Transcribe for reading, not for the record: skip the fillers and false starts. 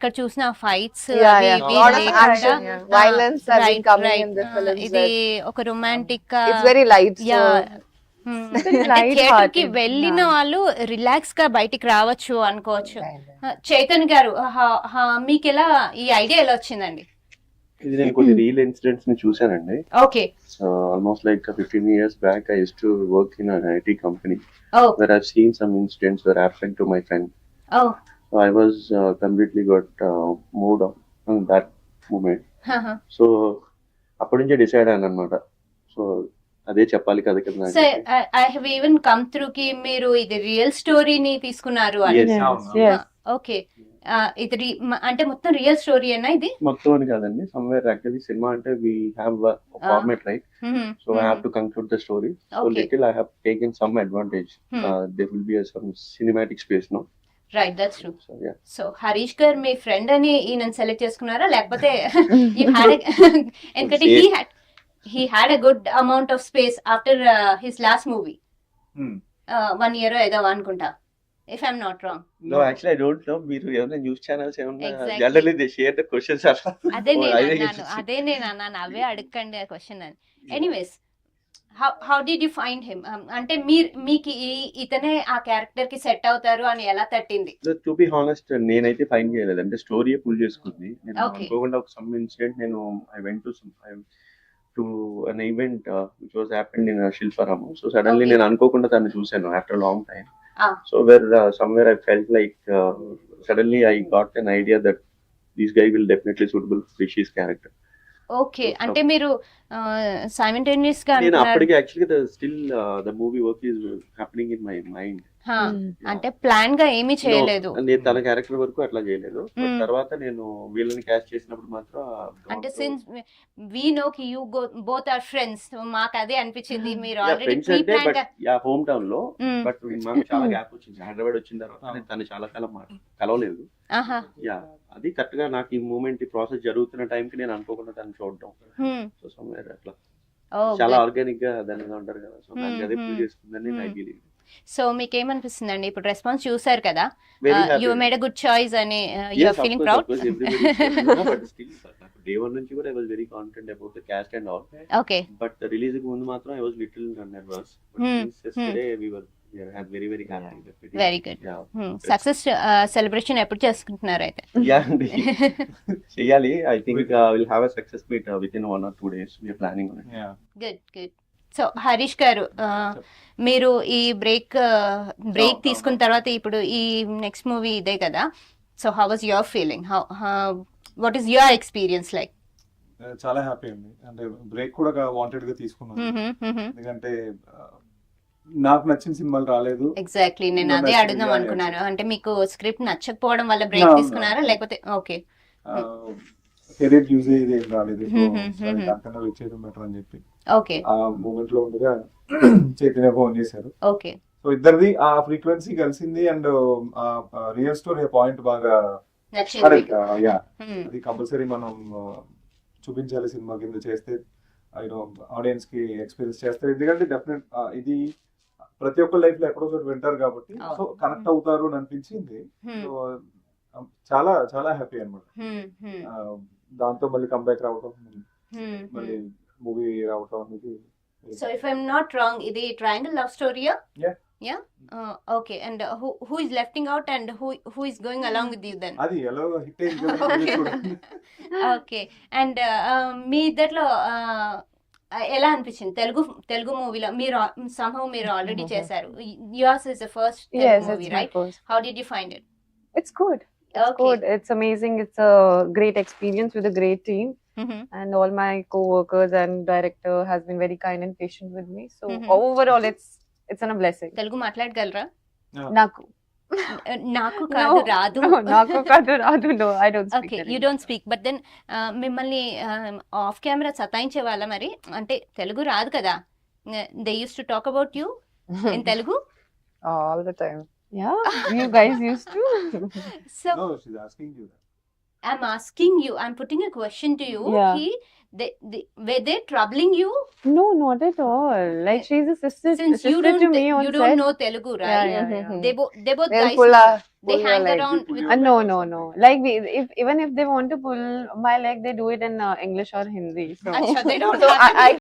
ఎక్కడ చూసిన fights Yeah, yeah. Lot of action, yeah. Violence has been coming in the films. ఇది that ఒక romantic It's very light. Yeah So theatre కి light-hearted. వెళ్ళిన వాళ్ళు relax గా బయటికి రావచ్చు అనుకోవచ్చు. చైతన్ గారు మీకు ఎలా ఈ ఐడియా ఎలా వచ్చిందండి? ఇది నేను కొన్ని రియల్ ఇన్సిడెంట్స్ ని చూసానండి. Okay. Almost like 15 years back, I used to work in an IT company oh where I've seen some incidents were happening to my friend. Oh So I was completely got moved on that moment. So అప్పటి నుంచే decide అయ్యాను అనమాట. So అదే చెప్పాలి కదా కదా so I have even come through కి మీరు ఇది రియల్ స్టోరీని తీసుకున్నారు అని. Yes. ఓకే. ఇది అంటే మొత్తం రియల్ స్టోరీ అన్నా ఇది? మొత్తం అని కాదండి, సమ్వేర్ యాక్చువల్లీ సినిమా అంటే we have a format, right? So I have to conclude the story. So Okay. little I have taken some advantage. There will be some cinematic space, no? Right, that's true. So yeah. So Harish గారు మీ friend అని ఈయన select చేసుకున్నారా లేకపోతే you had ఎందుకంటే he had a good amount of space after his last movie. 1 year ఏదో అనుకుంటా, if I'm not wrong. No, actually I don't know. మీరు ఏమైనా న్యూస్ ఛానల్స్ ఏమైనా Exactly. Generally they share the questions are. అదే నేను అన్నాను అవే అడగండి ఆ క్వశ్చన్ అని. Anyways, how did you find him? అంటే మీకు ఇతనే ఆ క్యారెక్టర్ కి సెట్ అవుతారు అని ఎలా తట్టింది? టు బి హానెస్ట్ నేనైతే ఫైన్ చేయలేదు, అంటే స్టోరీ పుల్ చేసుకుంది. నేను Okay. అనుకోకుండా ఒక సమ్ ఇన్సిడెంట్ నేను I went to an event which was happened in Shilparamam. So suddenly Okay. నేను అనుకోకుండా తను చూసాను after long time. Ah. So somewhere I felt like suddenly I got an idea that this guy will definitely suitable for Rishi's character. Okay. అంటే మీరు simultaneous గా నేను అనుకున్నారు. అప్పటికి actually the movie work is happening in my mind. అంటే plan గా ఏమీ చేయలేదు. No, నేను తన క్యారెక్టర్ వరకు అట్లా చేయలేదు. But Hmm. తర్వాత నేను వీళ్ళని క్యాస్ట్ చేసినప్పుడు మాత్రం అంటే సిన్స్ వి నో కి యు బోత్ ఆర్ ఫ్రెండ్స్, మాకు అదే అనిపించింది మీరు ఆల్రెడీ ఫ్రెండ్స్ ప్రీ అంటే ప్లాన్ బట్ గా. యా హోమ్ టౌన్ లో. బట్ మాకు చాలా గ్యాప్ వచ్చింది. హైదరాబాద్ వచ్చిన తర్వాత నేను తను చాలా కాలం కలవలేదు. ఆహా. యా అది కరెక్ట్ గా నాకు ఈ మూమెంట్ ఈ ప్రాసెస్ జరుగుతున్న టైం కి నేను అనుకోకుండా తను చూడటం. సో సమ్వేర్ అట్లా చాలా ఆర్గానిక్ గా దాన్ని ఉంటారు కదా. సో నాకు అదే ప్రూవ్ చేసుకుందని ఐ బిలీవ్. సో మీకు ఏమనిపిస్తుందండి ఇప్పుడు రెస్పాన్స్ చూసారు కదా, Very happy. You made a good choice అని you are feeling proud? But still day one నుంచి కూడా I was very confident about the cast and all. Okay. But release కి ముందు మాత్రం I was little nervous. Day we were very very happy. Very good. Success celebration ఎప్పుడు చేసుకుంటున్నారు అయితే? Yeah అండి చేయాలి. I think will have a success meet within 1 or 2 days. We are planning on it. Good good. So Harish గారు, మీరు ఈ break తీసుకున్న తర్వాత ఇప్పుడు ఈ నెక్స్ట్ మూవీ ఇదే కదా. So how was your feeling? What is your experience like? చాలా హ్యాపీ అండి. అంటే బ్రేక్ కూడా వాంటెడ్ గా తీసుకున్నాను, ఎందుకంటే నాకు నచ్చిన సినిమాలు రాలేదు. ఎగ్జాక్ట్లీ, నేను అదే అడుగుదాం అనుకున్నాను. అంటే మీకు స్క్రిప్ట్ నచ్చకపోవడం వల్ల బ్రేక్ తీసుకున్నారా లేకపోతే? ఓకే. కెరీర్ యూజ్ అయ్యేది ఏం రాలేదు, దానికన్నా వచ్చేది బెటర్ అని చెప్పి ఓకే. ఆ మూమెంట్ లో ఉండగా చైతన్య ఫోన్ చేశారు. ఓకే. సో ఇద్దరిది ఆ ఫ్రీక్వెన్సీ కలిసింది అండ్ రియల్ స్టోరీ పాయింట్ బాగా నచ్చింది. యా అది కంపల్సరీ మనం చూపించాలి సినిమా కింద చేస్తే ఆడియన్స్ కి ఎక్స్పీరియన్స్ చేస్తారు. ఎందుకంటే డెఫినెట్ ఇది ప్రతి ఒక్క లైఫ్ లో ఎక్కడో చోట వింటారు కాబట్టి సో కనెక్ట్ అవుతారు అని అనిపించింది. సో చాలా చాలా హ్యాపీ అనమాట. దాంతో మళ్ళీ కంబ్యాక్ రావటం, మళ్ళీ మూవీ రావటం అనేది. So if I'm not wrong, ఇది ట్రయాంగిల్ లవ్ స్టోరీయా? Yeah. Okay. And who is lefting out and who is going along with you then? అది ఎలా హిట్ అయింది. ఓకే. అండ్ మీ ఇద్దరిలో ఎలా అనిపించింది తెలుగు మూవీలో? మీరు somehow మీరు ఆల్రెడీ చేశారు. yours is the first Yes, movie, it's my right? first. How did you find it? It's good. It's Okay. good. It's amazing. It's a great experience with a great team, and all my co-workers and director has been very kind and patient with me. So overall, it's a blessing. Telugu మాట్లాడగలరా? Naku. నాకు కాదు, రాదు. No, naku kadu radu. No, I don't speak. Okay, Telugu. You don't speak. But then మిమ్మల్ని off camera సతాయించే వాళ్ళ మరి? అంటే తెలుగు రాదు కదా. They use to talk about you in Telugu All the time. Yeah, you guys used to. So No, she's asking you that. I'm asking you, I'm putting a question to you. Yeah. Were they troubling you? No, not at all. Like she's a sister, Since you sister to me on you set. don't know Telugu, Yeah, right? yeah, yeah. They both They'll guys. pull They your hang leg. around with. No. Like even if they want to pull my leg, they do it in English or Hindi. So Acha, they don't So have to I